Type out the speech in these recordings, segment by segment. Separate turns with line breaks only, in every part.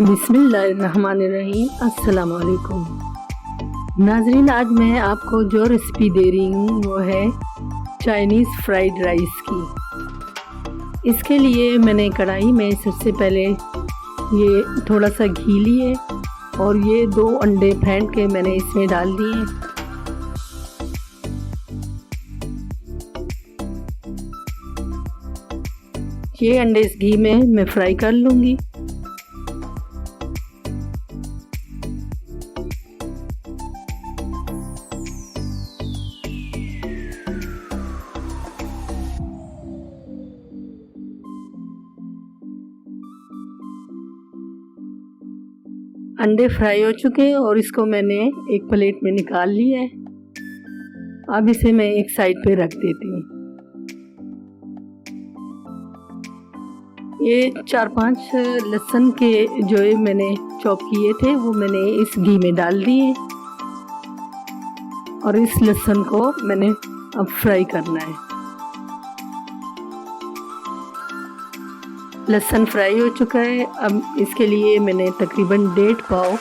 बिस्मिल्लाहिर्रहमानिर्रहीम। अस्सलाम वालेकुम नाजरीन, आज मैं आपको जो रेसिपी दे रही हूँ वो है चाइनीज़ फ्राइड राइस की। इसके लिए मैंने कढ़ाई में सबसे पहले ये थोड़ा सा घी लिए और ये 2 अंडे फेंट के मैंने इसमें डाल दिए। ये अंडे इस घी में मैं फ्राई कर लूँगी। अंडे फ्राई हो चुके हैं और इसको मैंने एक प्लेट में निकाल लिया है। अब इसे मैं एक साइड पे रख देती हूँ। ये 4-5 लहसुन के जो मैंने चॉप किए थे वो मैंने इस घी में डाल दिए और इस लहसुन को मैंने अब फ्राई करना है। लहसुन फ्राई हो चुका है। अब इसके लिए मैंने तकरीबन 1.5 पाव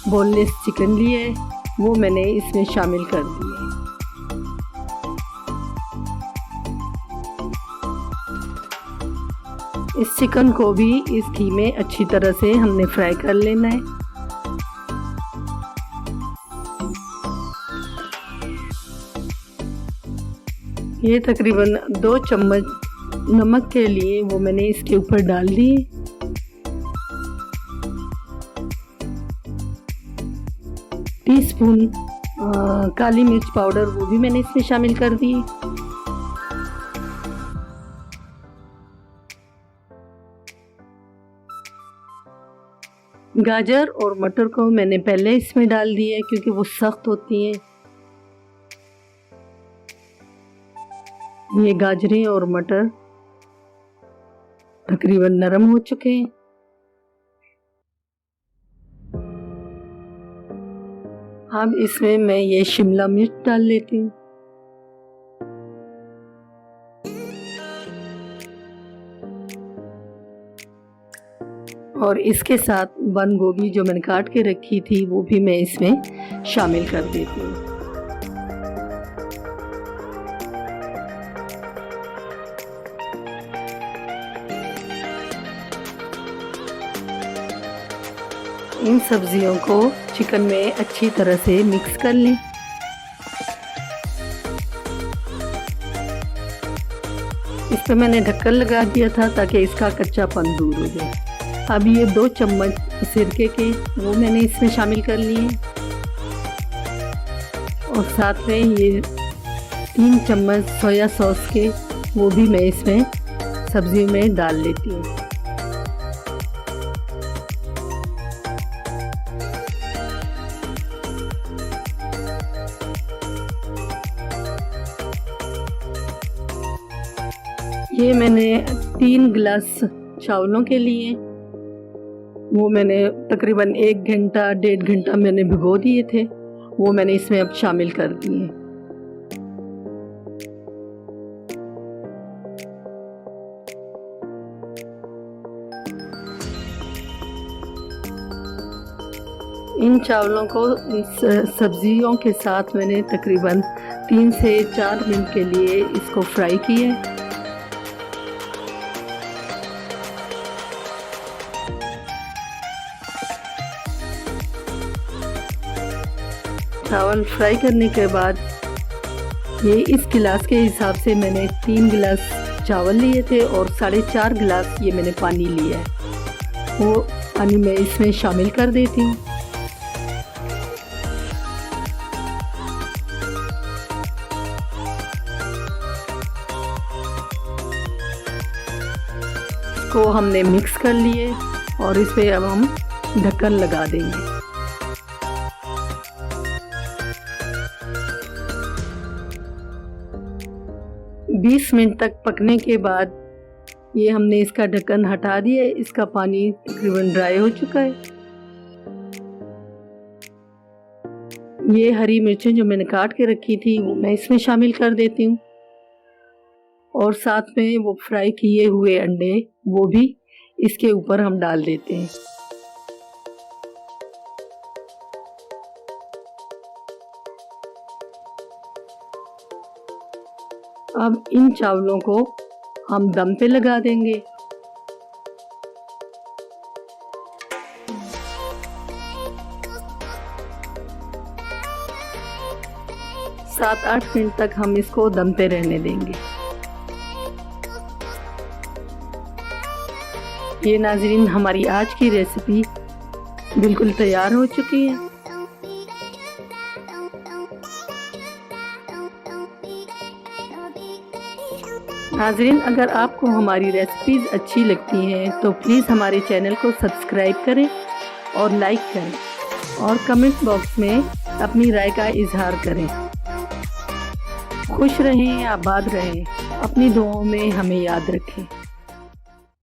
बोनलेस चिकन लिए है, वो मैंने इसमें शामिल कर दिए। इस चिकन को भी इस घी में अच्छी तरह से हमने फ्राई कर लेना है। ये तकरीबन 2 चम्मच नमक के लिए वो मैंने इसके ऊपर डाल दी। टीस्पून काली मिर्च पाउडर वो भी मैंने इसमें शामिल कर दी। गाजर और मटर को मैंने पहले इसमें डाल दिया क्योंकि वो सख्त होती हैं। ये गाजरें और मटर तकरीबन नरम हो चुके हैं। अब इसमें मैं ये शिमला मिर्च डाल लेती हूँ और इसके साथ बंद गोभी जो मैंने काट के रखी थी वो भी मैं इसमें शामिल कर देती हूँ। इन सब्जियों को चिकन में अच्छी तरह से मिक्स कर लें। इस पर मैंने ढक्कन लगा दिया था ताकि इसका कच्चापन दूर हो जाए। अब ये 2 चम्मच सिरके के वो मैंने इसमें शामिल कर लिए और साथ में ये 3 चम्मच सोया सॉस के वो भी मैं इसमें सब्जियों में डाल लेती हूँ। ये मैंने 3 गिलास चावलों के लिए वो मैंने तकरीबन 1 घंटा 1.5 घंटा मैंने भिगो दिए थे, वो मैंने इसमें अब शामिल कर दिए। इन चावलों को इस सब्जियों के साथ मैंने तकरीबन 3 से 4 मिनट के लिए इसको फ्राई किया। चावल फ्राई करने के बाद ये इस गिलास के हिसाब से मैंने 3 गिलास चावल लिए थे और 4.5 गिलास ये मैंने पानी लिया है, वो पानी मैं इसमें शामिल कर देती हूँ। इसको हमने मिक्स कर लिए और इस पे अब हम ढक्कन लगा देंगे। 20 मिनट तक पकने के बाद ये हमने इसका ढक्कन हटा दिया। इसका पानी तकरीबन ड्राई हो चुका है। ये हरी मिर्चें जो मैंने काट के रखी थी वो मैं इसमें शामिल कर देती हूँ और साथ में वो फ्राई किए हुए अंडे वो भी इसके ऊपर हम डाल देते हैं। अब इन चावलों को हम दम पे लगा देंगे। सात 8 मिनट तक हम इसको दम पे रहने देंगे। ये नाज़रीन, हमारी आज की रेसिपी बिल्कुल तैयार हो चुकी है। नाज़रीन, अगर आपको हमारी रेसिपीज़ अच्छी लगती हैं तो प्लीज़ हमारे चैनल को सब्सक्राइब करें और लाइक करें और कमेंट बॉक्स में अपनी राय का इजहार करें। खुश रहें, आबाद रहें, अपनी दुआओं में हमें याद रखें।